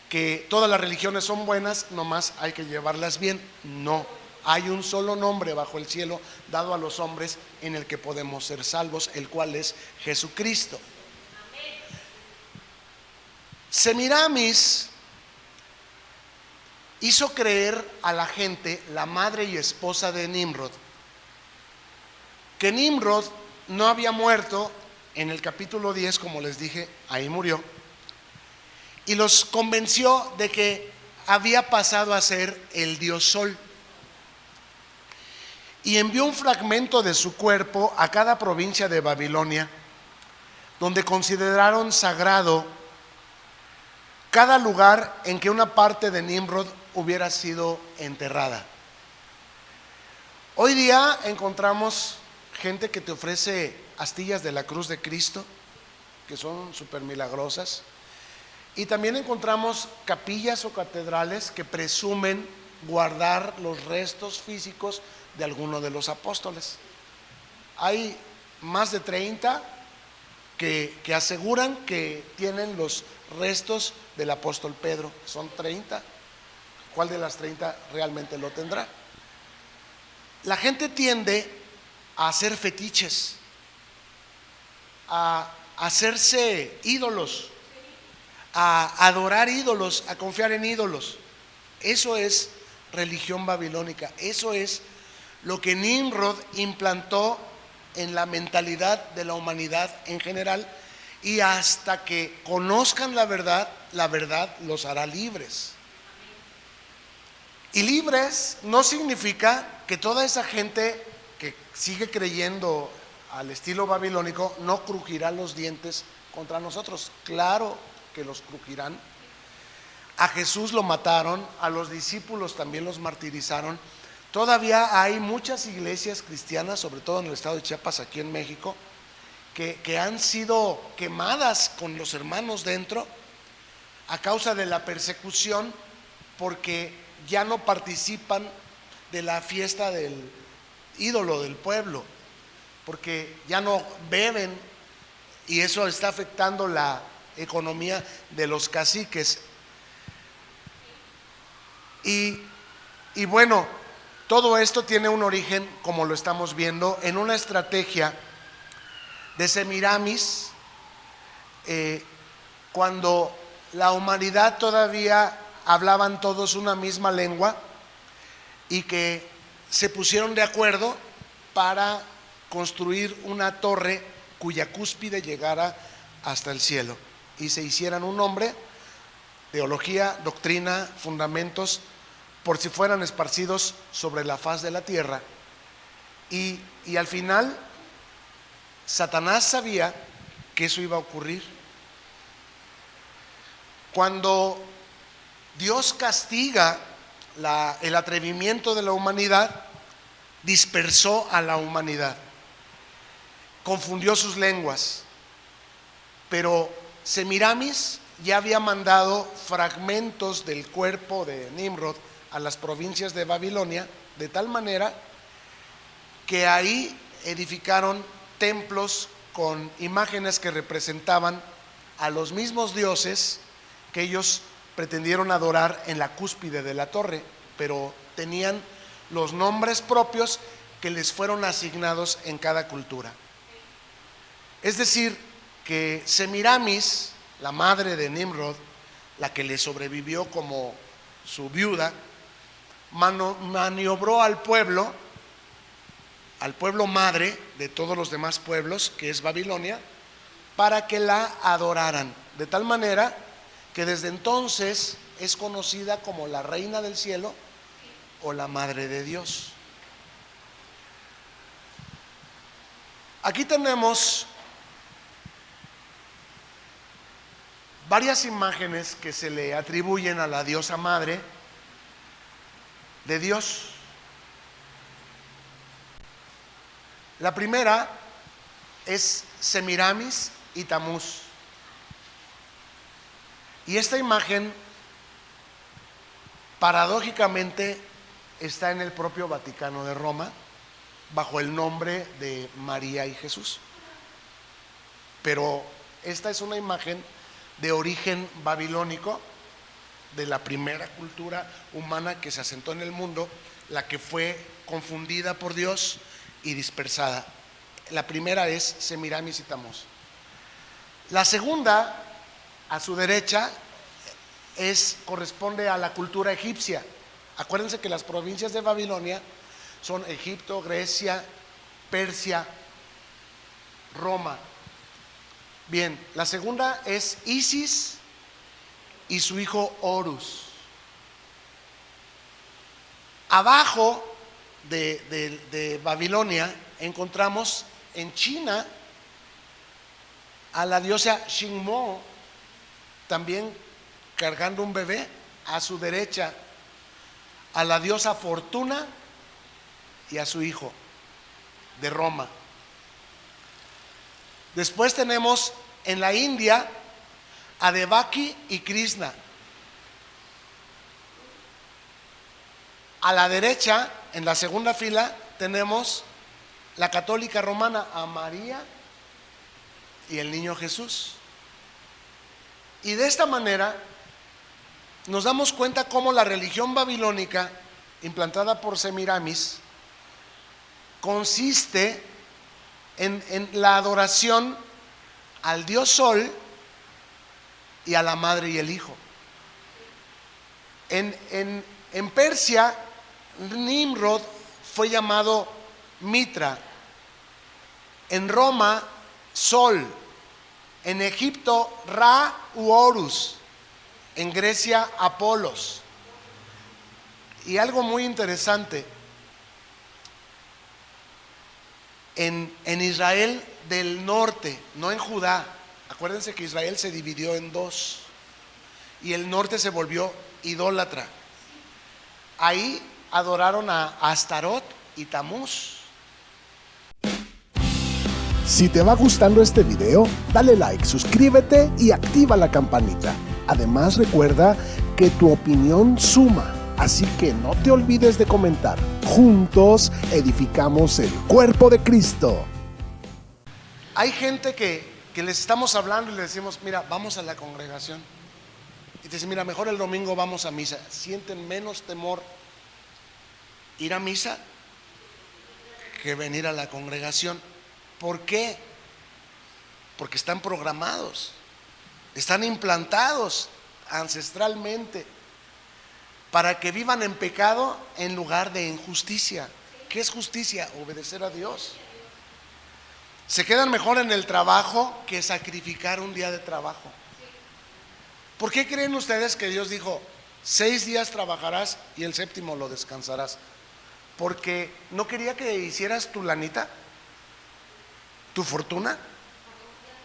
B: que todas las religiones son buenas, nomás hay que llevarlas bien. No, hay un solo nombre bajo el cielo dado a los hombres en el que podemos ser salvos, el cual es Jesucristo. Semiramis hizo creer a la gente, la madre y esposa de Nimrod, que Nimrod no había muerto. En el capítulo 10, como les dije, ahí murió, y los convenció de que había pasado a ser el dios Sol, y envió un fragmento de su cuerpo a cada provincia de Babilonia, donde consideraron sagrado cada lugar en que una parte de Nimrod hubiera sido enterrada. Hoy día encontramos gente que te ofrece astillas de la cruz de Cristo, que son súper milagrosas, y también encontramos capillas o catedrales que presumen guardar los restos físicos de alguno de los apóstoles. Hay más de 30 que aseguran que tienen los restos del apóstol Pedro. Son 30. ¿Cuál de las 30 realmente lo tendrá? La gente tiende a hacer fetiches, a hacerse ídolos, a adorar ídolos, a confiar en ídolos. Eso es religión babilónica. Eso es lo que Nimrod implantó en la mentalidad de la humanidad en general, y hasta que conozcan la verdad los hará libres. Y libres no significa que toda esa gente que sigue creyendo al estilo babilónico no crujirá los dientes contra nosotros. Claro que los crujirán. A Jesús lo mataron, a los discípulos también los martirizaron. Todavía hay muchas iglesias cristianas, sobre todo en el estado de Chiapas, aquí en México, que han sido quemadas con los hermanos dentro a causa de la persecución, porque ya no participan de la fiesta del ídolo del pueblo, porque ya no beben, y eso está afectando la economía de los caciques. Y bueno, todo esto tiene un origen, como lo estamos viendo, en una estrategia de Semiramis, cuando la humanidad todavía hablaban todos una misma lengua, y que se pusieron de acuerdo para construir una torre cuya cúspide llegara hasta el cielo, y se hicieran un nombre, teología, doctrina, fundamentos, por si fueran esparcidos sobre la faz de la tierra. Y al final Satanás sabía que eso iba a ocurrir. Cuando Dios castiga el atrevimiento de la humanidad, dispersó a la humanidad, confundió sus lenguas. Pero Semiramis ya había mandado fragmentos del cuerpo de Nimrod a las provincias de Babilonia, de tal manera que ahí edificaron templos con imágenes que representaban a los mismos dioses que ellos pretendieron adorar en la cúspide de la torre, pero tenían los nombres propios que les fueron asignados en cada cultura. Es decir, que Semiramis, la madre de Nimrod, la que le sobrevivió como su viuda, maniobró al pueblo madre de todos los demás pueblos, que es Babilonia, para que la adoraran, de tal manera que desde entonces es conocida como la reina del cielo o la madre de Dios. Aquí tenemos varias imágenes que se le atribuyen a la diosa madre de Dios. La primera es Semiramis y Tamuz. Y esta imagen, paradójicamente, está en el propio Vaticano de Roma, bajo el nombre de María y Jesús. Pero esta es una imagen de origen babilónico, de la primera cultura humana que se asentó en el mundo, la que fue confundida por Dios y dispersada. La primera es Semiramis y Tamuz. La segunda, a su derecha, corresponde a la cultura egipcia. Acuérdense que las provincias de Babilonia son Egipto, Grecia, Persia, Roma. Bien, la segunda es Isis y su hijo Horus. Abajo de Babilonia encontramos en China a la diosa Xingmo, también cargando un bebé. A su derecha a la diosa Fortuna y a su hijo, de Roma. Después tenemos en la India a Devaki y Krishna. A la derecha, en la segunda fila, tenemos la católica romana, a María y el niño Jesús. Y de esta manera nos damos cuenta cómo la religión babilónica, implantada por Semiramis, consiste en la adoración al dios Sol y a la madre y el hijo. En Persia, Nimrod fue llamado Mitra. En Roma, Sol. En Egipto, Ra u Horus. En Grecia, Apolos. Y algo muy interesante, en Israel del norte, no en Judá. Acuérdense que Israel se dividió en dos y el norte se volvió idólatra. Ahí adoraron a Astarot y Tamuz.
A: Si te va gustando este video, dale like, suscríbete y activa la campanita. Además, recuerda que tu opinión suma, así que no te olvides de comentar. Juntos edificamos el cuerpo de Cristo.
B: Hay gente que les estamos hablando y les decimos, mira, vamos a la congregación. Y te dicen, mira, mejor el domingo vamos a misa. Sienten menos temor ir a misa que venir a la congregación. ¿Por qué? Porque están programados, están implantados ancestralmente para que vivan en pecado en lugar de en justicia. ¿Qué es justicia? Obedecer a Dios. Se quedan mejor en el trabajo que sacrificar un día de trabajo. ¿Por qué creen ustedes que Dios dijo 6 días trabajarás y el séptimo lo descansarás? ¿Porque no quería que hicieras tu lanita, tu fortuna?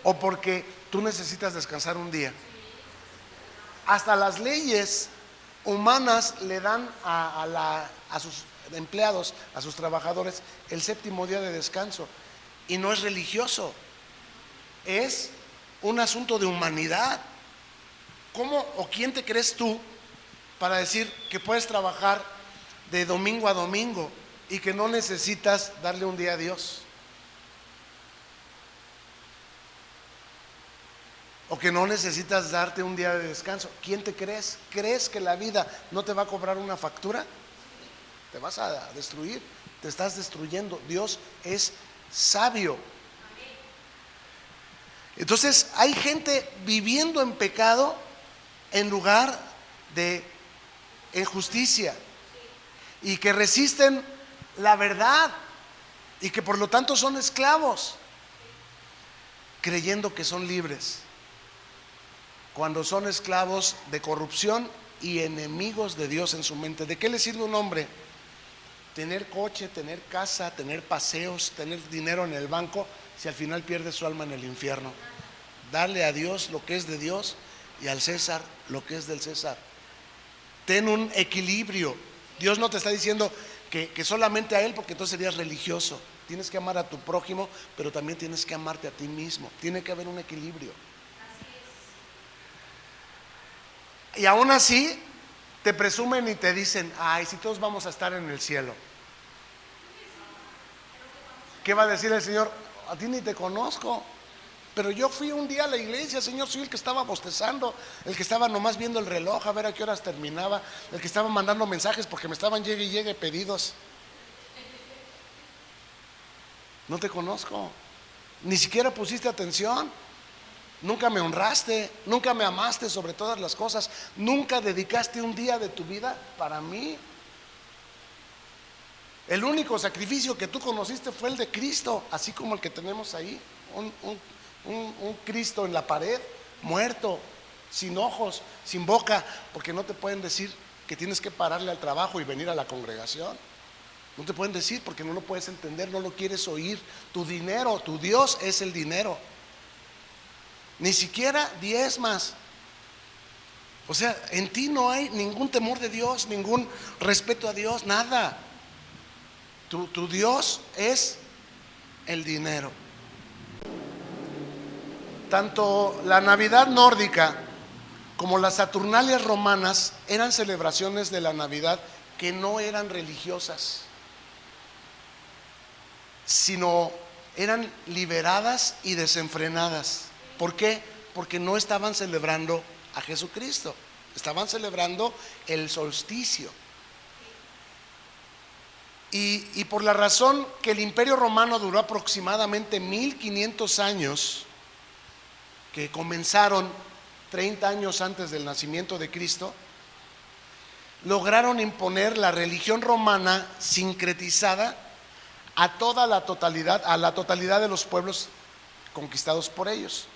B: ¿O porque tú necesitas descansar un día? Hasta las leyes humanas le dan a sus empleados, a sus trabajadores, el séptimo día de descanso. Y no es religioso, es un asunto de humanidad. ¿Cómo o quién te crees tú para decir que puedes trabajar de domingo a domingo y que no necesitas darle un día a Dios? O que no necesitas darte un día de descanso. ¿Quién te crees? ¿Crees que la vida no te va a cobrar una factura? Te vas a destruir, te estás destruyendo. Dios es sabio. Entonces hay gente viviendo en pecado en lugar de en justicia, y que resisten la verdad y que por lo tanto son esclavos, creyendo que son libres, cuando son esclavos de corrupción y enemigos de Dios en su mente. ¿De qué le sirve un hombre tener coche, tener casa, tener paseos, tener dinero en el banco, si al final pierde su alma en el infierno? Darle a Dios lo que es de Dios y al César lo que es del César. Ten un equilibrio. Dios no te está diciendo que solamente a Él, porque entonces serías religioso. Tienes que amar a tu prójimo, pero también tienes que amarte a ti mismo. Tiene que haber un equilibrio. Y aún así te presumen y te dicen, ay, si todos vamos a estar en el cielo. ¿Qué va a decir el Señor? A ti ni te conozco. Pero yo fui un día a la iglesia, Señor, soy el que estaba bostezando, el que estaba nomás viendo el reloj a ver a qué horas terminaba, el que estaba mandando mensajes porque me estaban llegue y llegue pedidos. No te conozco, ni siquiera pusiste atención, nunca me honraste, nunca me amaste sobre todas las cosas, nunca dedicaste un día de tu vida para mí. El único sacrificio que tú conociste fue el de Cristo, así como el que tenemos ahí, un Cristo en la pared, muerto, sin ojos, sin boca, porque no te pueden decir que tienes que pararle al trabajo y venir a la congregación. No te pueden decir porque no lo puedes entender, no lo quieres oír. Tu dinero, tu Dios es el dinero. Ni siquiera diezmas. O sea, en ti no hay ningún temor de Dios, ningún respeto a Dios, nada. Tu Dios es el dinero. Tanto la Navidad nórdica como las Saturnalias romanas eran celebraciones de la Navidad que no eran religiosas, sino eran liberadas y desenfrenadas. ¿Por qué? Porque no estaban celebrando a Jesucristo, estaban celebrando el solsticio. Y por la razón que el Imperio Romano duró aproximadamente 1500 años, que comenzaron 30 años antes del nacimiento de Cristo, lograron imponer la religión romana sincretizada a toda la totalidad, a la totalidad de los pueblos conquistados por ellos.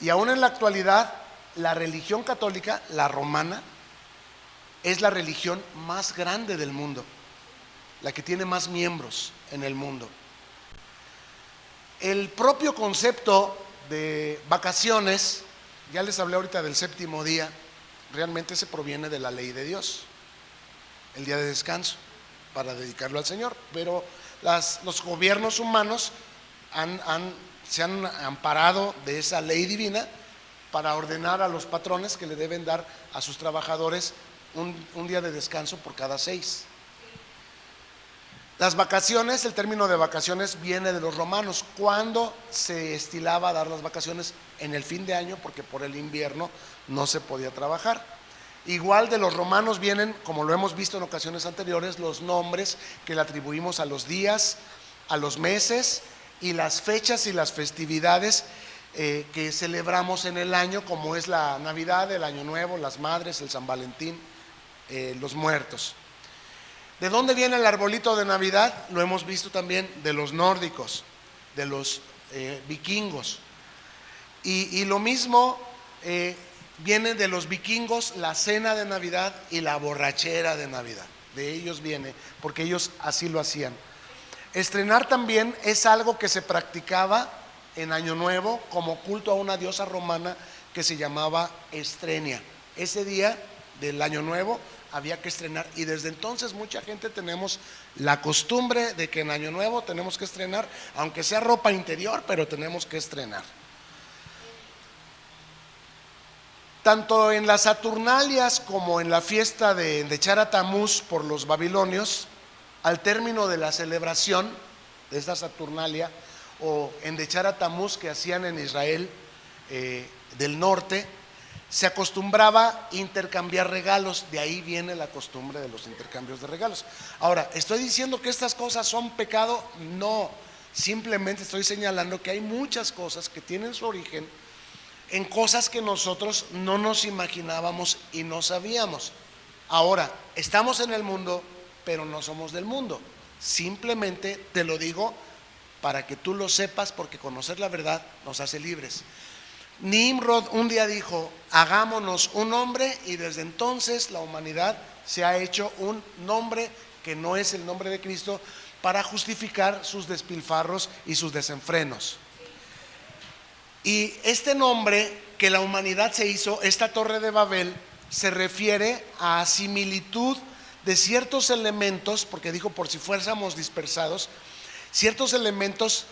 B: Y aún en la actualidad, la religión católica, la romana, es la religión más grande del mundo, la que tiene más miembros en el mundo. El propio concepto de vacaciones, ya les hablé ahorita del séptimo día, realmente se proviene de la ley de Dios, el día de descanso, para dedicarlo al Señor. Pero los gobiernos humanos se han amparado de esa ley divina para ordenar a los patrones que le deben dar a sus trabajadores un día de descanso por cada 6. Las vacaciones, el término de vacaciones viene de los romanos, cuando se estilaba dar las vacaciones en el fin de año, porque por el invierno no se podía trabajar. Igual de los romanos vienen, como lo hemos visto en ocasiones anteriores, los nombres que le atribuimos a los días, a los meses y las fechas y las festividades que celebramos en el año, como es la Navidad, el Año Nuevo, las Madres, el San Valentín, los muertos. ¿De dónde viene el arbolito de Navidad? Lo hemos visto también de los nórdicos, de los vikingos. Y lo mismo viene de los vikingos la cena de Navidad y la borrachera de Navidad. De ellos viene, porque ellos así lo hacían. Estrenar también es algo que se practicaba en Año Nuevo como culto a una diosa romana que se llamaba Estrenia. Ese día del Año Nuevo había que estrenar, y desde entonces mucha gente tenemos la costumbre de que en Año Nuevo tenemos que estrenar, aunque sea ropa interior, pero tenemos que estrenar. Tanto en las Saturnalias como en la fiesta de echar a Tamuz por los babilonios, al término de la celebración de esta Saturnalia, o en de echar a Tamuz que hacían en Israel del norte, se acostumbraba intercambiar regalos. De ahí viene la costumbre de los intercambios de regalos. Ahora, ¿estoy diciendo que estas cosas son pecado? No, simplemente estoy señalando que hay muchas cosas que tienen su origen en cosas que nosotros no nos imaginábamos y no sabíamos. Ahora, estamos en el mundo, pero no somos del mundo. Simplemente te lo digo para que tú lo sepas, porque conocer la verdad nos hace libres. Nimrod un día dijo: hagámonos un hombre, y desde entonces la humanidad se ha hecho un nombre que no es el nombre de Cristo, para justificar sus despilfarros y sus desenfrenos. Y este nombre que la humanidad se hizo, esta Torre de Babel, se refiere a similitud de ciertos elementos, porque dijo: por si fuésemos dispersados, ciertos elementos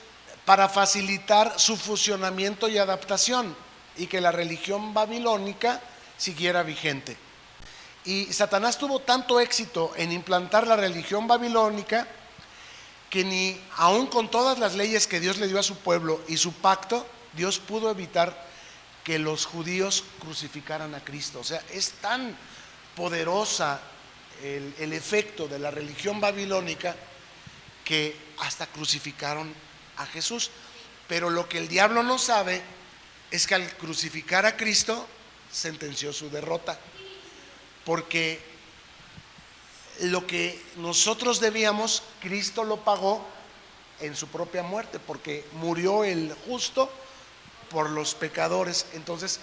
B: para facilitar su fusionamiento y adaptación, y que la religión babilónica siguiera vigente. Y Satanás tuvo tanto éxito en implantar la religión babilónica que ni aun con todas las leyes que Dios le dio a su pueblo y su pacto, Dios pudo evitar que los judíos crucificaran a Cristo. O sea, es tan poderosa el efecto de la religión babilónica que hasta crucificaron a Jesús. Pero lo que el diablo no sabe es que al crucificar a Cristo sentenció su derrota, porque lo que nosotros debíamos, Cristo lo pagó en su propia muerte, porque murió el justo por los pecadores. Entonces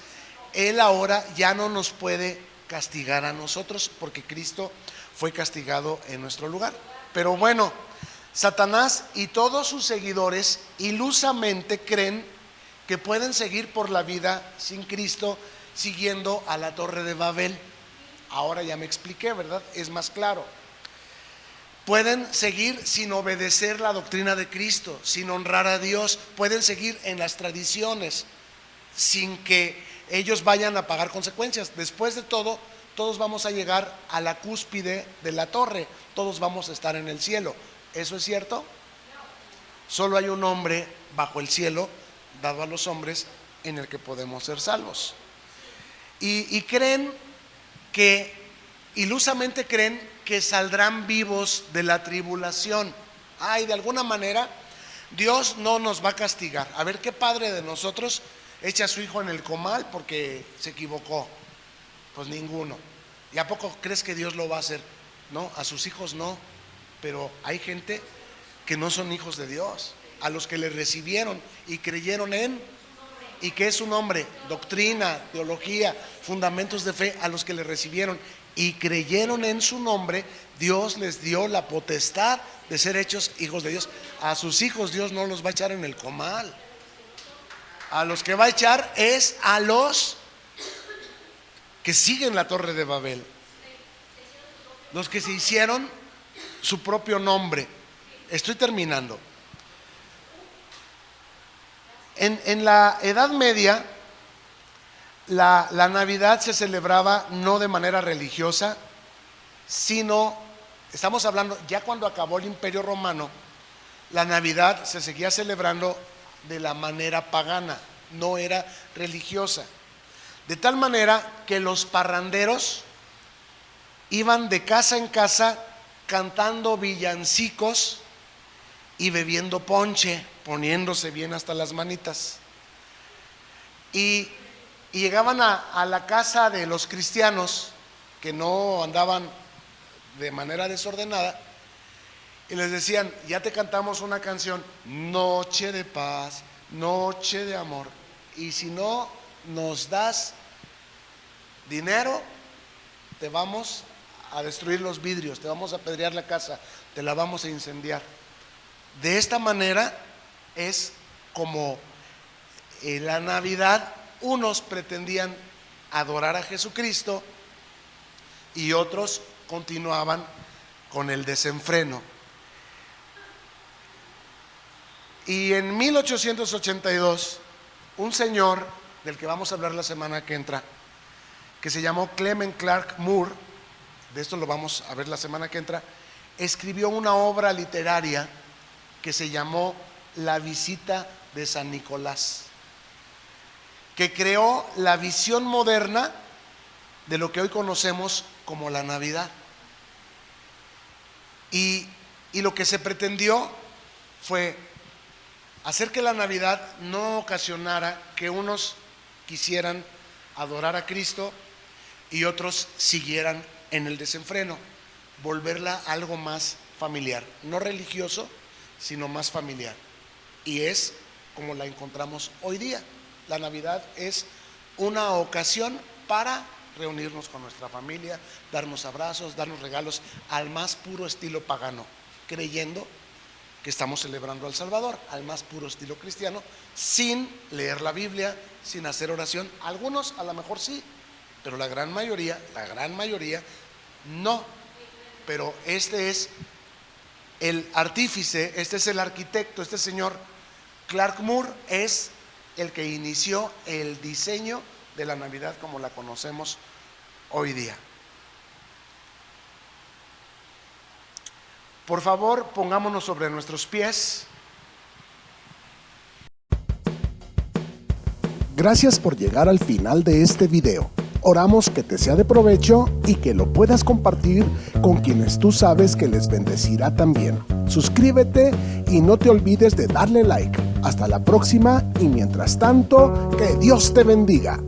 B: Él ahora ya no nos puede castigar a nosotros, porque Cristo fue castigado en nuestro lugar. Pero bueno, Satanás y todos sus seguidores ilusamente creen que pueden seguir por la vida sin Cristo, siguiendo a la Torre de Babel. Ahora ya me expliqué, ¿verdad? Es más claro. Pueden seguir sin obedecer la doctrina de Cristo, sin honrar a Dios. Pueden seguir en las tradiciones sin que ellos vayan a pagar consecuencias. Después de todo, todos vamos a llegar a la cúspide de la torre. Todos vamos a estar en el cielo. ¿Eso es cierto? Solo hay un nombre bajo el cielo dado a los hombres en el que podemos ser salvos. Y creen que, ilusamente creen que saldrán vivos de la tribulación. De alguna manera Dios no nos va a castigar. A ver, ¿qué padre de nosotros echa a su hijo en el comal porque se equivocó? Pues ninguno. ¿Y a poco crees que Dios lo va a hacer? No, a sus hijos no. Pero hay gente que no son hijos de Dios, a los que le recibieron y creyeron en, ¿y qué es su nombre? Doctrina, teología, fundamentos de fe. A los que le recibieron y creyeron en su nombre, Dios les dio la potestad de ser hechos hijos de Dios. A sus hijos Dios no los va a echar en el comal. A los que va a echar es a los que siguen la Torre de Babel, los que se hicieron su propio nombre. Estoy terminando. En la Edad Media, la Navidad se celebraba no de manera religiosa, sino, estamos hablando ya cuando acabó el Imperio Romano, la Navidad se seguía celebrando de la manera pagana, no era religiosa. De tal manera que los parranderos iban de casa en casa cantando villancicos y bebiendo ponche, poniéndose bien hasta las manitas. Y llegaban a la casa de los cristianos que no andaban de manera desordenada y les decían: ya te cantamos una canción, noche de paz, noche de amor, y si no nos das dinero, te vamos a destruir los vidrios, te vamos a apedrear la casa, te la vamos a incendiar. De esta manera es como en la Navidad unos pretendían adorar a Jesucristo y otros continuaban con el desenfreno. Y en 1882, un señor del que vamos a hablar la semana que entra, que se llamó Clement Clark Moore, de esto lo vamos a ver la semana que entra, escribió una obra literaria que se llamó La visita de San Nicolás, que creó la visión moderna de lo que hoy conocemos como la Navidad. Y lo que se pretendió fue hacer que la Navidad no ocasionara que unos quisieran adorar a Cristo y otros siguieran en el desenfreno, volverla algo más familiar, no religioso, sino más familiar. Y es como la encontramos hoy día. La Navidad es una ocasión para reunirnos con nuestra familia, darnos abrazos, darnos regalos al más puro estilo pagano, creyendo que estamos celebrando al Salvador, al más puro estilo cristiano, sin leer la Biblia, sin hacer oración. Algunos a lo mejor sí, pero la gran mayoría no. Pero este es el artífice, este es el arquitecto, este señor Clark Moore es el que inició el diseño de la Navidad como la conocemos hoy día. Por favor, pongámonos sobre nuestros pies.
A: Gracias por llegar al final de este video. Oramos que te sea de provecho y que lo puedas compartir con quienes tú sabes que les bendecirá también. Suscríbete y no te olvides de darle like. Hasta la próxima y mientras tanto, que Dios te bendiga.